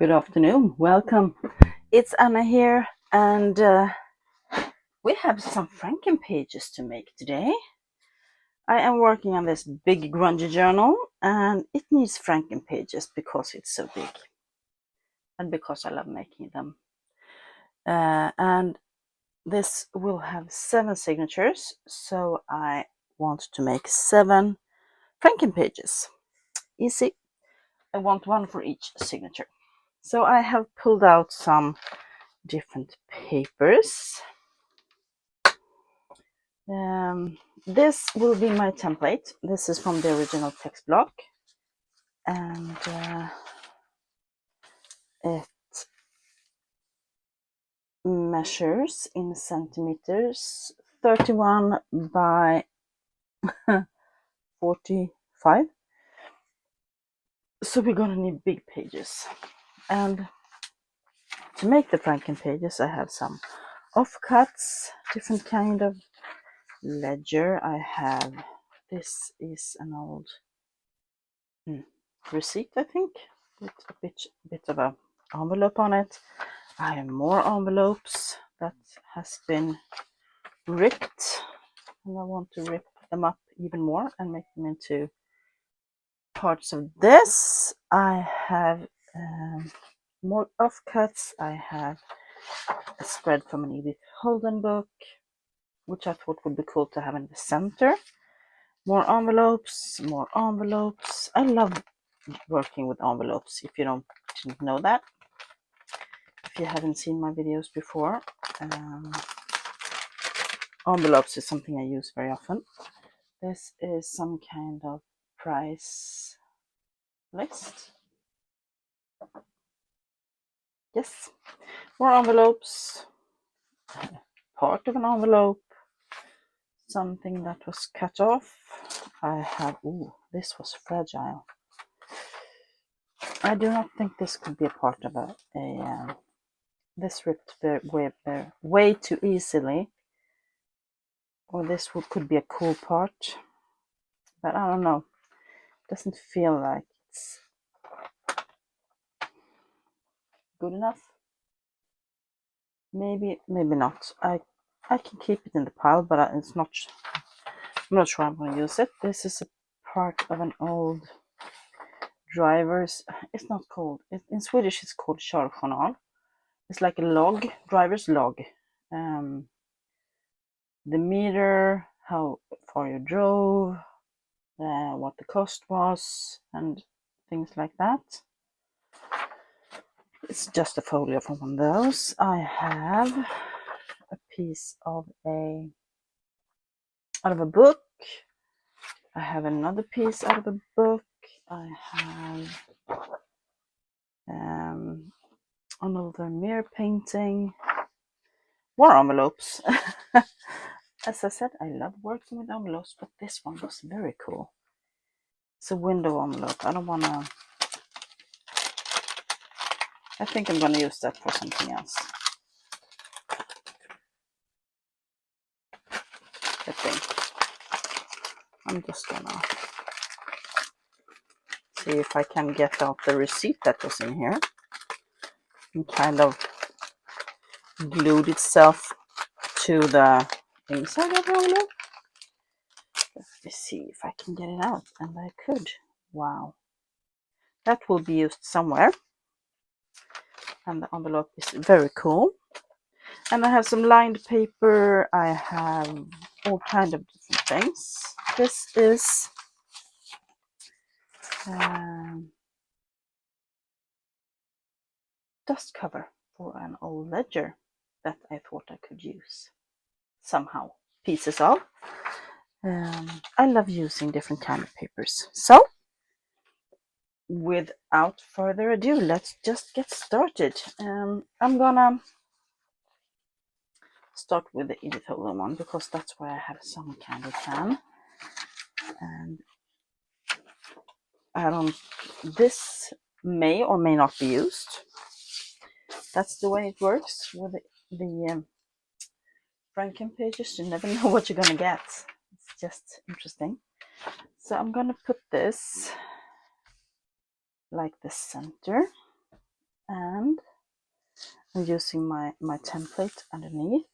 Good afternoon, welcome. It's Anna here, and we have some franken pages to make today. I am working on this big grungy journal, and it needs franken pages because it's so big and because I love making them. And this will have 7 signatures, so I want to make 7 franken pages. Easy. I want one for each signature. So I have pulled out some different papers. This will be my template. This is from the original text block, and it measures in centimeters 31 by 45. So we're gonna need big pages, and to make the franken pages I have some offcuts, different kind of ledger. I have, this is an old receipt, I think, with a bit of a envelope on it. I have more envelopes that has been ripped, and I want to rip them up even more and make them into parts of this. I have more offcuts. I have a spread from an Edith Holden book, which I thought would be cool to have in the center. More envelopes, more envelopes. I love working with envelopes, if you didn't know that. If you haven't seen my videos before, envelopes is something I use very often. This is some kind of price list. Yes, more envelopes, part of an envelope, something that was cut off. I have, this was fragile. I do not think this could be a part of this ripped way too easily. Or this could be a cool part, but I don't know. It doesn't feel like it's good enough. Maybe not. I can keep it in the pile, but I'm not sure I'm going to use it. This is a part of an old driver's. It's not called. In Swedish, it's called körjournal. It's like a log, driver's log. The meter, how far you drove, what the cost was, and things like that. It's just a folio from one of those. I have a piece of out of a book. I have another piece out of a book. I have an old Vermeer painting. More envelopes. As I said, I love working with envelopes, but this one was very cool. It's a window envelope. I think I'm gonna use that for something else. I think. I'm just gonna see if I can get out the receipt that was in here and kind of glued itself to the inside of the envelope. Let me see if I can get it out, and I could. Wow. That will be used somewhere. And the envelope is very cool. And I have some lined paper. I have all kinds of different things. This is dust cover for an old ledger that I thought I could use somehow. Pieces of. I love using different kind of papers. So, without further ado, let's just get started. I'm gonna start with the Edith Holden one because that's where I have some kind of can. And this may or may not be used. That's the way it works with the franken pages. You never know what you're gonna get. It's just interesting. So I'm gonna put this like the center, and I'm using my template underneath.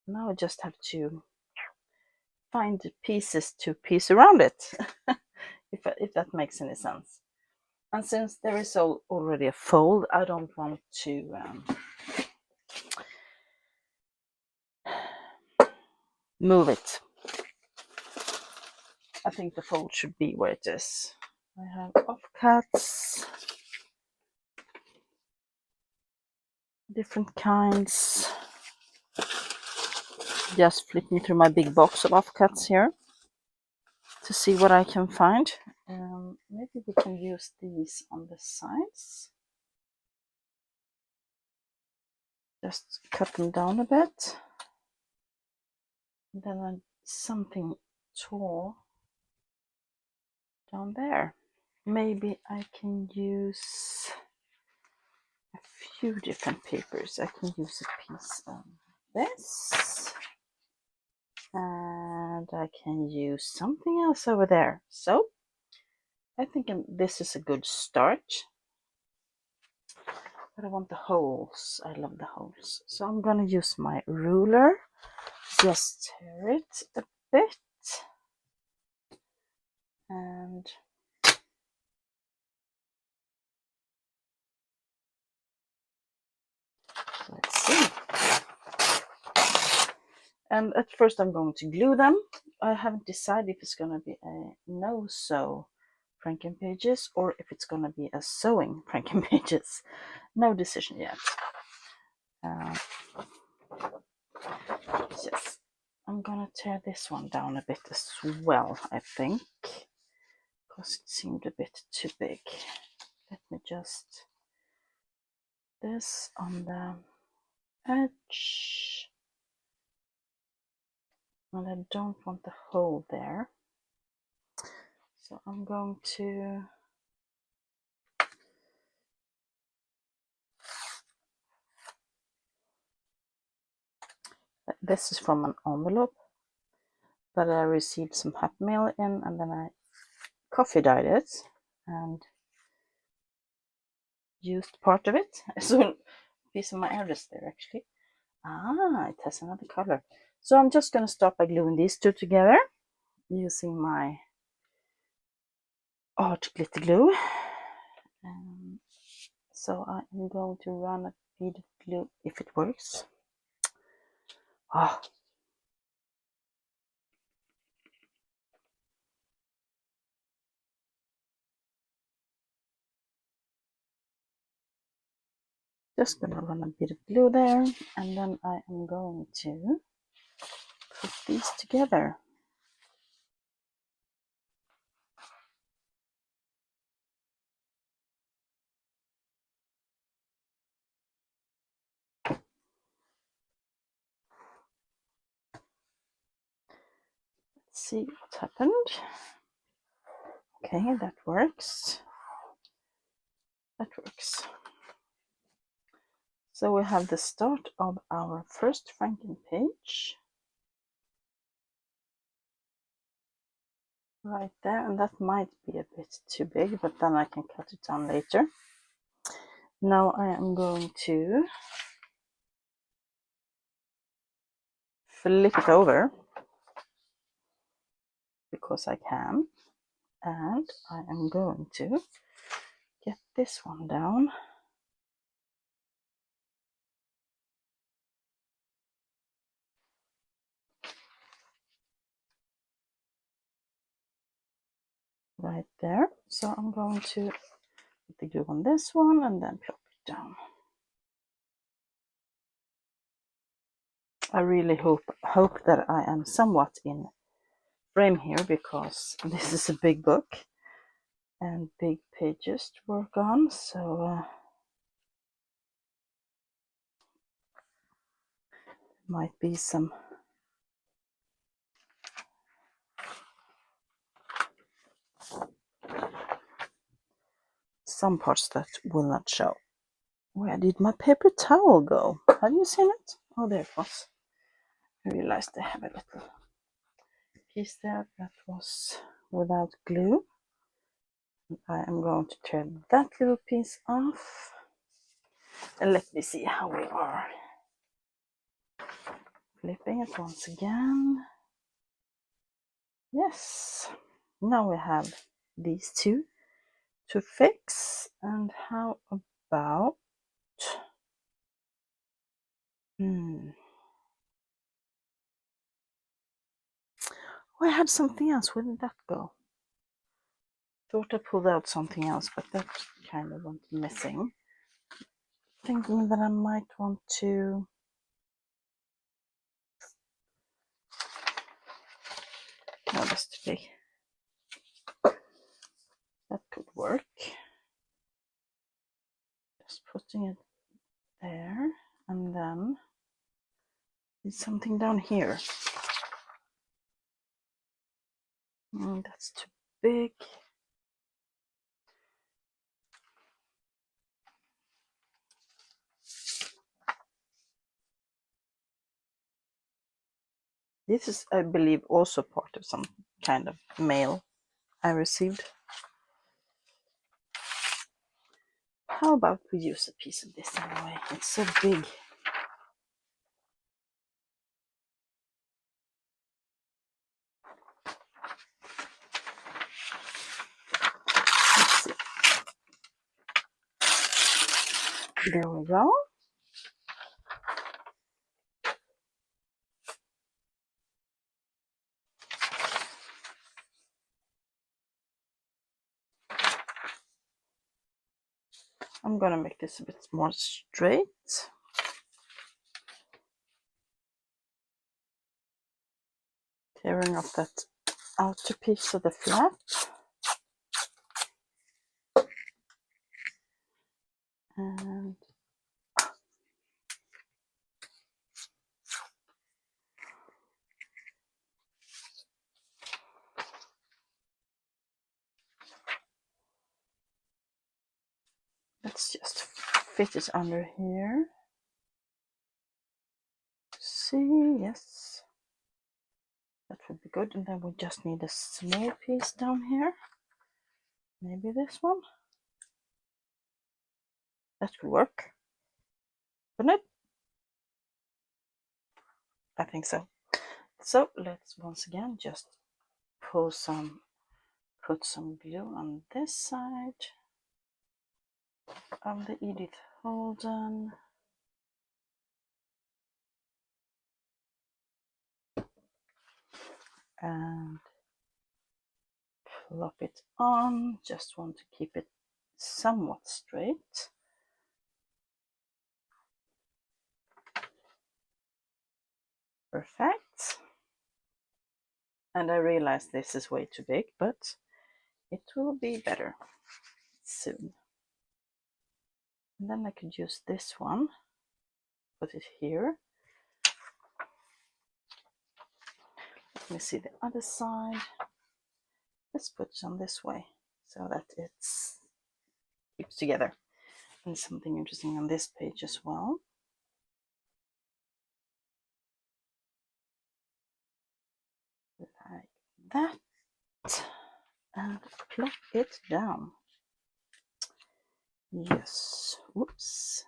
Now I just have to find the pieces to piece around it, if that makes any sense. And since there is already a fold, I don't want to move it. I think the fold should be where it is. I have offcuts, different kinds. Just flipping through my big box of offcuts here to see what I can find. Maybe we can use these on the sides. Just cut them down a bit. And then something tall down there. Maybe I can use a few different papers. I can use a piece of this. And I can use something else over there. So I think this is a good start. But I want the holes. I love the holes. So I'm gonna use my ruler. Just tear it a bit. And let's see. And at first I'm going to glue them. I haven't decided if it's going to be a no-sew franken pages or if it's going to be a sewing franken pages. No decision yet. Yes, I'm going to tear this one down a bit as well, I think, because it seemed a bit too big. Let me just this on the edge. And I don't want the hole there. So I'm going to this is from an envelope that I received some Happy Meal in, and then I coffee dyed it and used part of it. So a piece of my address there actually. It has another color. So I'm just going to start by gluing these two together using my art glitter glue. So I am going to run a bead of glue if it works. Just gonna run a bit of glue there, and then I am going to put these together. Let's see what happened. Okay, that works. That works. So we have the start of our first franken page right there, and that might be a bit too big, but then I can cut it down later. Now I am going to flip it over because I can, and I am going to get this one down. Right there. So I'm going to put the glue on this one and then plop it down. I really hope that I am somewhat in frame here because this is a big book and big pages to work on, so might be some parts that will not show. Where did my paper towel go? Have you seen it? Oh, there it was. I realized I have a little piece there that was without glue. I am going to tear that little piece off. And let me see how we are. Flipping it once again. Yes. Now we have these two to fix. And how about... Oh, I had something else. Where did that go? Thought I pulled out something else, but that kind of went missing. Thinking that I might want to... No, that's too big. That could work. Just putting it there, and then there's something down here. That's too big. This is, I believe, also part of some kind of mail I received. How about we use a piece of this anyway? It's so big. Let's see. There we go. I'm gonna make this a bit more straight. Tearing off that outer piece of the flap. And let's just fit it under here. See, yes. That would be good. And then we just need a small piece down here. Maybe this one. That could work. Wouldn't it? I think so. So let's once again just put some glue on this side of the Edith Holden. And plop it on. Just want to keep it somewhat straight. Perfect. And I realize this is way too big, but it will be better soon. And then I could use this one, put it here. Let me see the other side. Let's put it on this way so that it keeps together. And something interesting on this page as well. Like that. And plop it down. Yes. Whoops.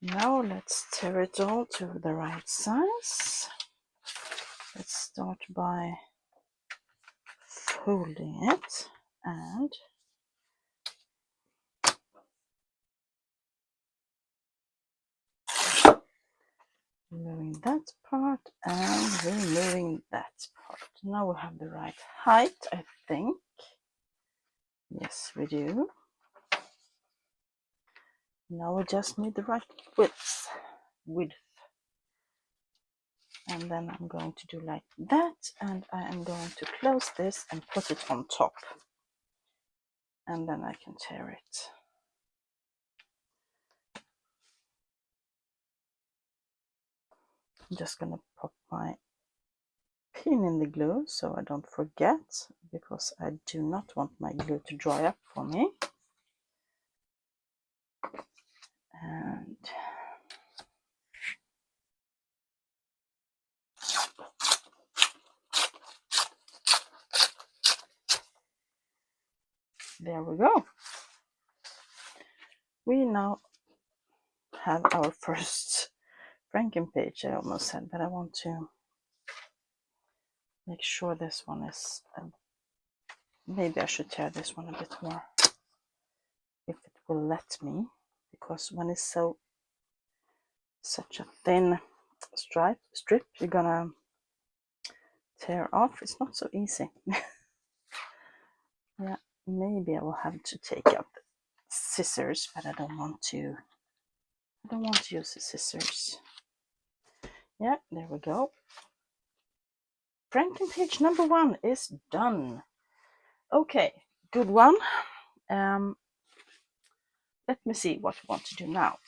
Now let's tear it all to the right size. Let's start by folding it and removing that part and removing that part. Now we have the right height, I think. Yes, we do. Now we just need the right width. And then I'm going to do like that, and I am going to close this and put it on top. And then I can tear it. I'm just going to pop my pin in the glue so I don't forget, because I do not want my glue to dry up for me. And there we go. We now have our first franken page, I almost said, but I want to make sure this one is, maybe I should tear this one a bit more, if it will let me, because when it's such a thin strip, you're gonna tear off. It's not so easy. Yeah, maybe I will have to take out the scissors, but I don't want to use the scissors. Yeah, there we go. Franken page number 1 is done. Okay, good one. Let me see what we want to do now.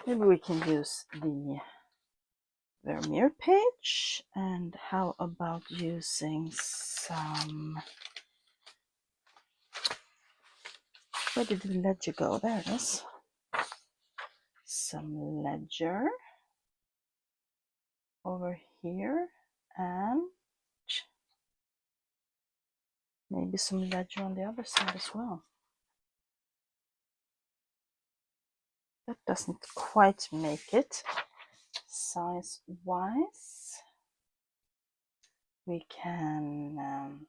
Maybe we can use the Vermeer page, and how about using some, where did the ledger go? There it is. Some ledger over here, and maybe some ledger on the other side as well. That doesn't quite make it size wise. We can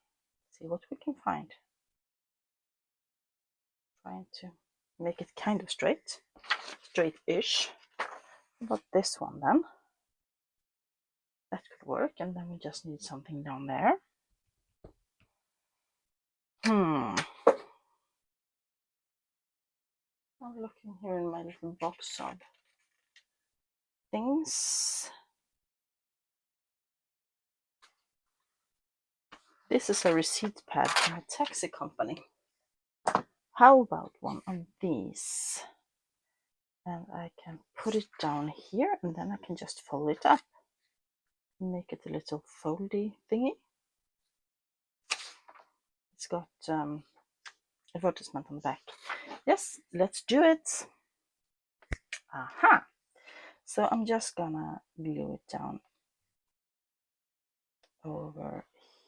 see what we can find. Trying to make it kind of straight-ish. But this one then, that could work, and then we just need something down there. I'm looking here in my little box of things. This is a receipt pad from a taxi company. How about one of these? And I can put it down here, and then I can just fold it up and make it a little foldy thingy. It's got advertisement on the back. Yes, let's do it. Aha! So I'm just gonna glue it down over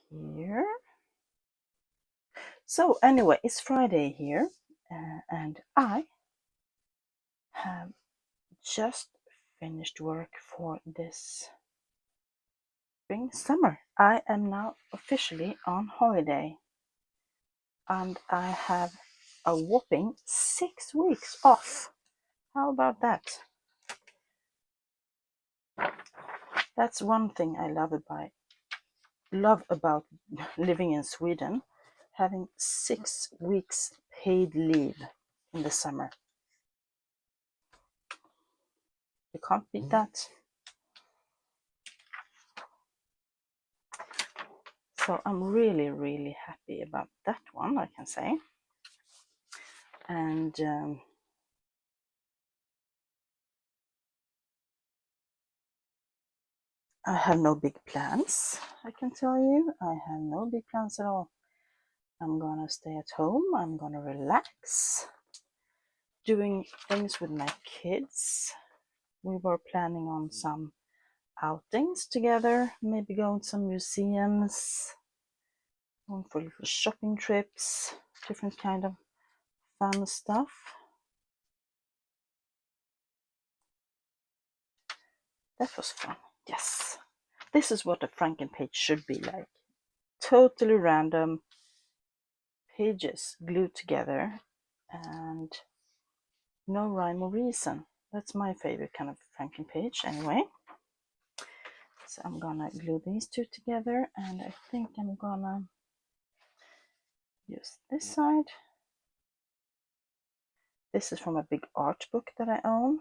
here. So anyway, it's Friday here, and I have just finished work for this summer. I am now officially on holiday, and I have a whopping 6 weeks off. How about that? That's one thing I love about living in Sweden, having 6 weeks paid leave in the summer. You can't beat that. So I'm really happy about that one, I can say. And I have no big plans, I can tell you. I have no big plans at all. I'm gonna stay at home. I'm gonna relax, doing things with my kids. We were planning on some outings together, maybe going to some museums, going for little shopping trips, different kind of fun stuff. That was fun. Yes, this is what a franken page should be like. Totally random pages glued together and no rhyme or reason. That's my favorite kind of franken page anyway. So I'm gonna glue these two together, and I think I'm gonna use this side. This is from a big art book that I own.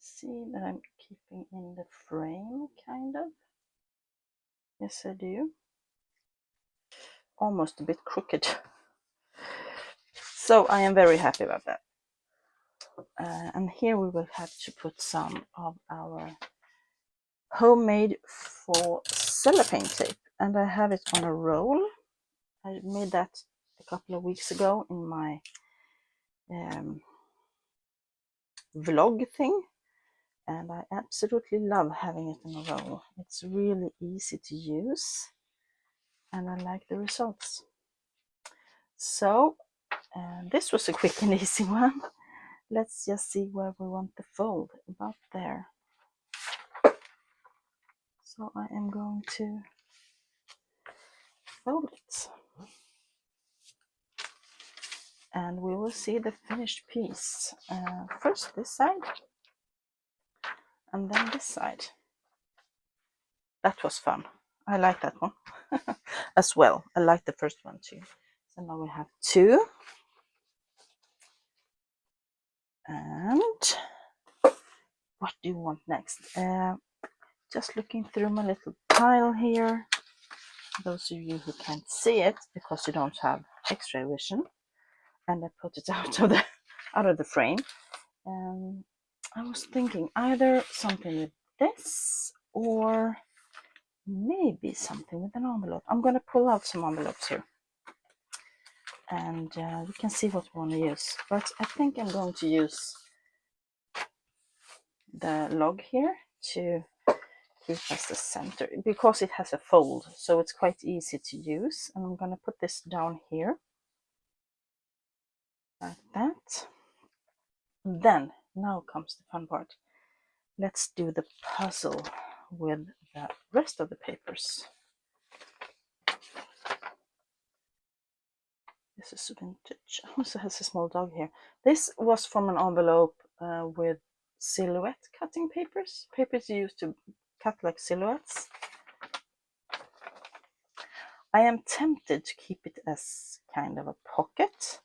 See that I'm keeping in the frame, kind of. Yes, I do. Almost a bit crooked. So I am very happy about that. And here we will have to put some of our homemade for cellophane tape, and I have it on a roll, I made that a couple of weeks ago in my vlog thing, and I absolutely love having it in a roll. It's really easy to use and I like the results. So this was a quick and easy one. Let's just see where we want the fold, about there. So I am going to fold it. And we will see the finished piece. First this side, and then this side. That was fun. I like that one as well. I like the first one too. So now we have two. And what do you want next? Just looking through my little pile here. Those of you who can't see it because you don't have X-ray vision, and I put it out of the frame. I was thinking either something with this or maybe something with an envelope. I'm going to pull out some envelopes here and we can see what we want to use. But I think I'm going to use the log here to keep as the center because it has a fold, so it's quite easy to use. And I'm going to put this down here like that. Then now comes the fun part. Let's do the puzzle with the rest of the papers. This is vintage. Also has a small dog here. This was from an envelope with silhouette cutting papers. Papers used to cut like silhouettes. I am tempted to keep it as kind of a pocket,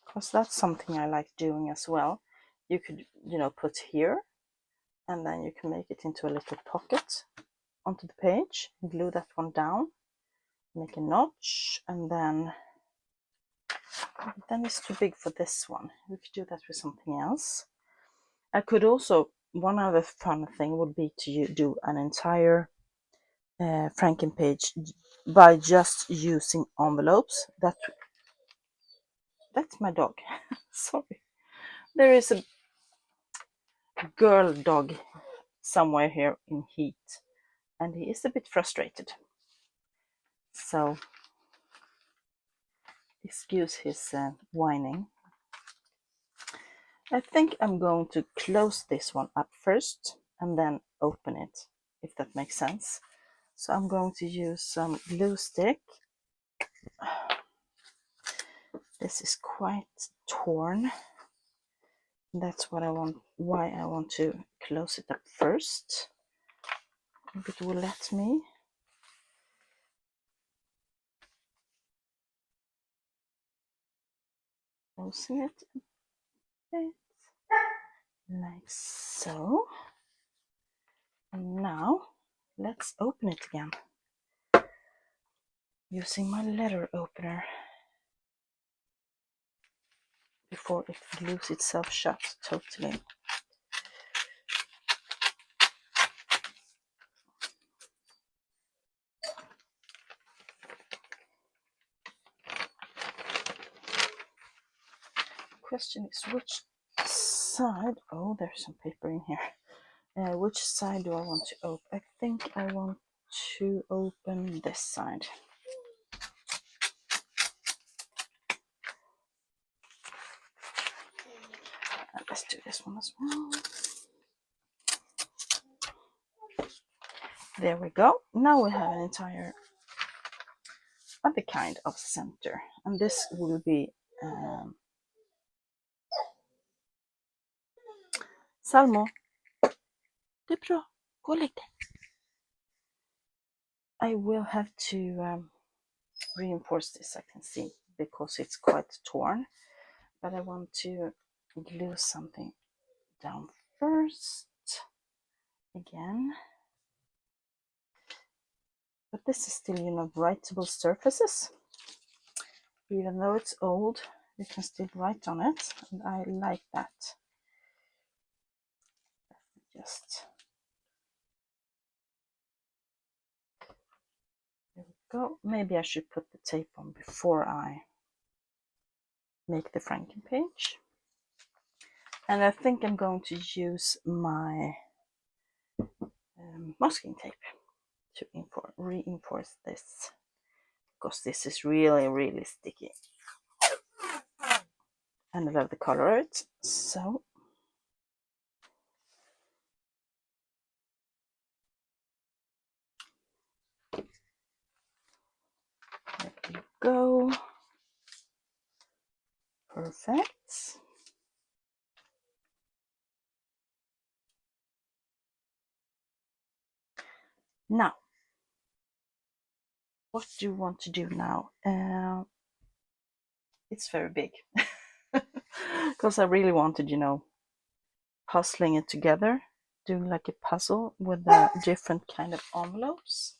because that's something I like doing as well. You could, put here, and then you can make it into a little pocket onto the page, glue that one down, make a notch, and then it's too big for this one. We could do that with something else. I could also, one other fun thing would be to do an entire franken page by just using envelopes. That's my dog. Sorry. There is a girl dog somewhere here in heat, and he is a bit frustrated. So excuse his whining. I think I'm going to close this one up first and then open it, if that makes sense. So I'm going to use some glue stick. This is quite torn. That's what I want, why I want to close it up first. If it will let me. Closing it a bit, like so. And now let's open it again using my letter opener before it glues itself shut totally. Question is which side, oh there's some paper in here, which side do I want to open? I think I want to open this side. And let's do this one as well. There we go. Now we have an entire other kind of center, and this will be Salmo. Det är bra. Gå och lägg dig. I will have to reinforce this, I can see, because it's quite torn. But I want to glue something down first. Again. But this is still, writable surfaces. Even though it's old, you can still write on it. And I like that. Just go. Maybe I should put the tape on before I make the franken page. And I think I'm going to use my masking tape to reinforce this, because this is really sticky. And I love the color of it. So there we go. Perfect. Now, what do you want to do now? It's very big. Because I really wanted, puzzling it together, doing like a puzzle with different kind of envelopes.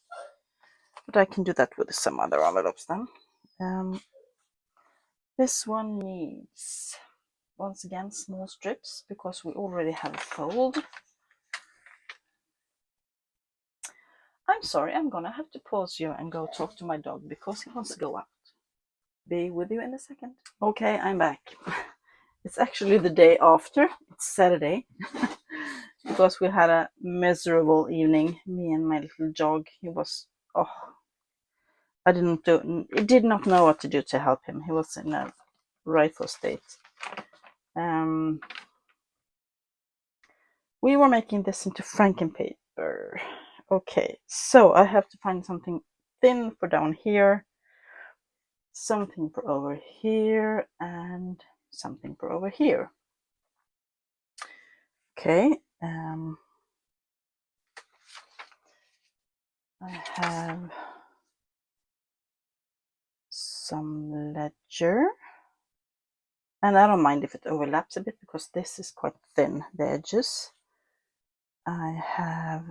But I can do that with some other envelopes then. This one needs, once again, small strips because we already have a fold. I'm sorry, I'm gonna have to pause you and go talk to my dog because he wants to go out. Be with you in a second. Okay, I'm back. It's actually the day after. It's Saturday. Because we had a miserable evening, me and my little dog. He was, I did not know what to do to help him. He was in a rightful state. We were making this into franken paper. Okay, so I have to find something thin for down here, something for over here, and something for over here. Okay, I have some ledger, and I don't mind if it overlaps a bit because this is quite thin, the edges. I have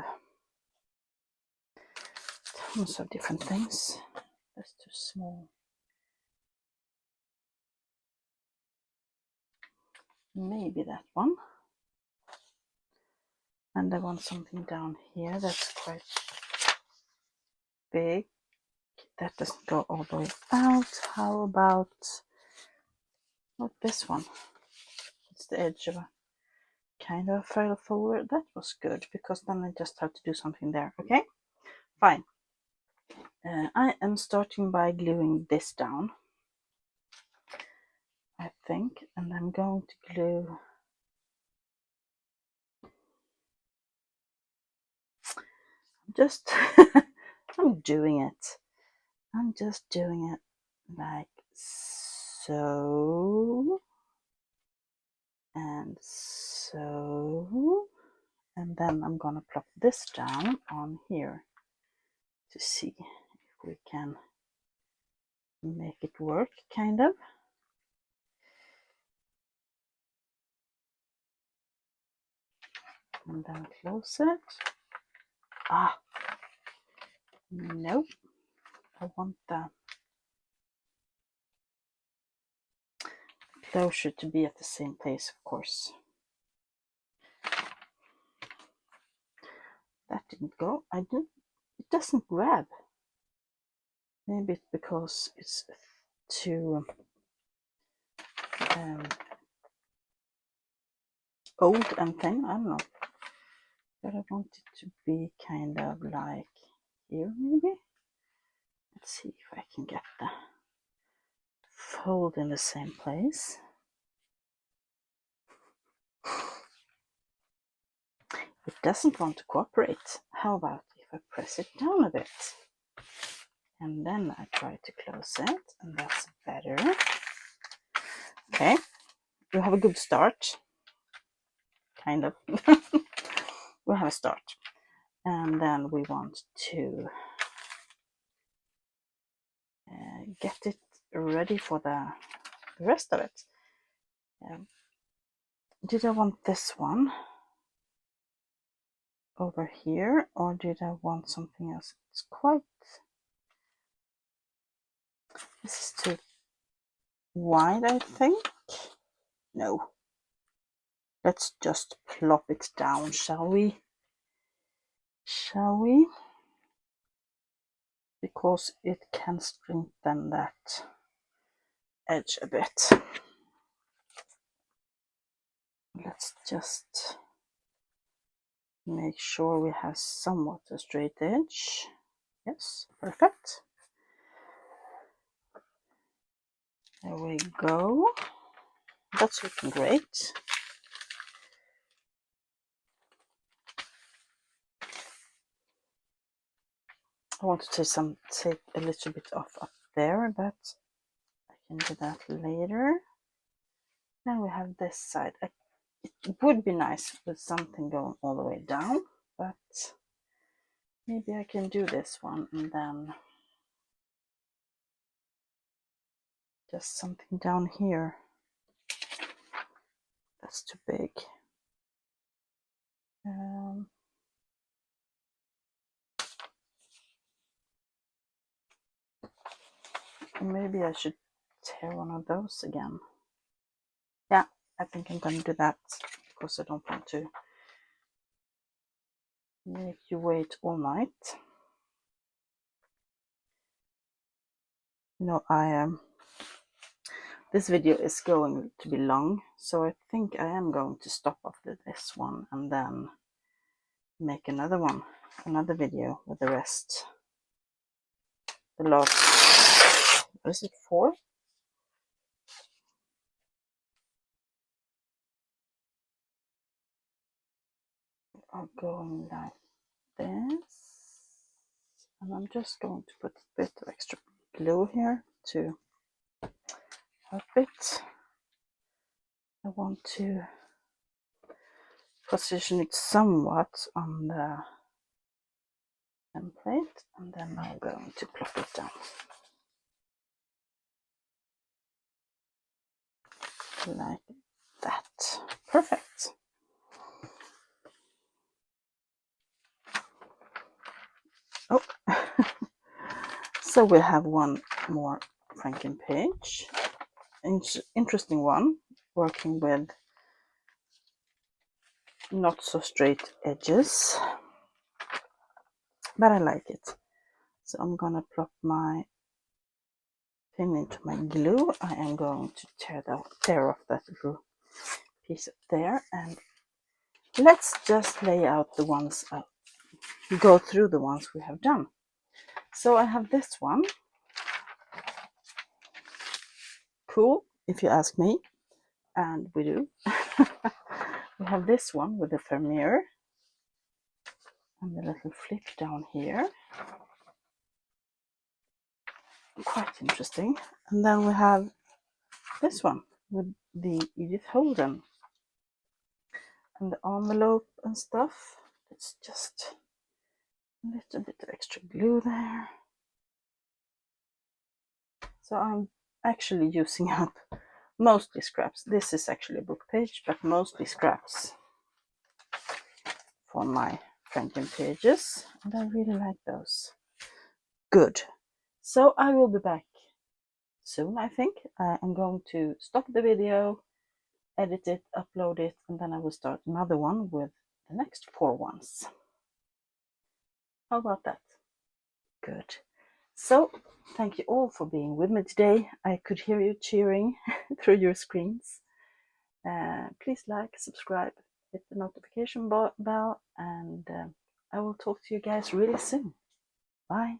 tons of different things. That's too small. Maybe that one. And I want something down here that's quite big. That doesn't go all the way out. How about not this one? It's the edge of a kind of file folder. That was good because then I just have to do something there. Okay, fine. I am starting by gluing this down, I think, and I'm going to glue just I'm doing it. I'm just doing it like so and so, and then I'm gonna plop this down on here to see if we can make it work, kind of. And then close it. Nope. I want the closure to be at the same place, of course. That didn't go. It doesn't grab. Maybe it's because it's too old and thin. I don't know. But I want it to be kind of like here, maybe. Let's see if I can get the fold in the same place. It doesn't want to cooperate. How about if I press it down a bit? And then I try to close it, and that's better. Okay, we have a good start. Kind of. We have a start. And then we want to get it ready for the rest of it. Did I want this one over here, or did I want something else? It's quite, this is too wide, I think. No, let's just plop it down, shall we? because it can strengthen that edge a bit. Let's just make sure we have somewhat a straight edge. Yes, perfect. There we go. That's looking great. I want to take a little bit off up there, but I can do that later. Then we have this side. It would be nice with something going all the way down, but maybe I can do this one and then just something down here. That's too big. Maybe I should tear one of those again. Yeah, I think I'm gonna do that because I don't want to make you wait all night. You know, this video is going to be long, so I think I am going to stop after this one and then make another video with the rest. The last, what is it, 4? Are going like this, and I'm just going to put a bit of extra glue here to help it. I want to position it somewhat on the template, and then I'm going to plop it down like that. Perfect. Oh, so we have one more franken page. Interesting one, working with not so straight edges, but I like it. So I'm gonna plop my pin into my glue. I am going to tear off that little piece up there, and let's just lay out the ones, go through the ones we have done. So I have this one. Cool, if you ask me, and we do. We have this one with the Vermeer and the little flip down here. Quite interesting. And then we have this one with the Edith Holden and the envelope and stuff. It's just a little bit of extra glue there. So I'm actually using up mostly scraps. This is actually a book page, but mostly scraps for my franken pages, and I really like those. Good. So I will be back soon, I think. I'm going to stop the video, edit it, upload it, and then I will start another one with the next 4 ones. How about that? Good. So thank you all for being with me today. I could hear you cheering through your screens. Please like, subscribe, hit the notification bell, and I will talk to you guys really soon. Bye.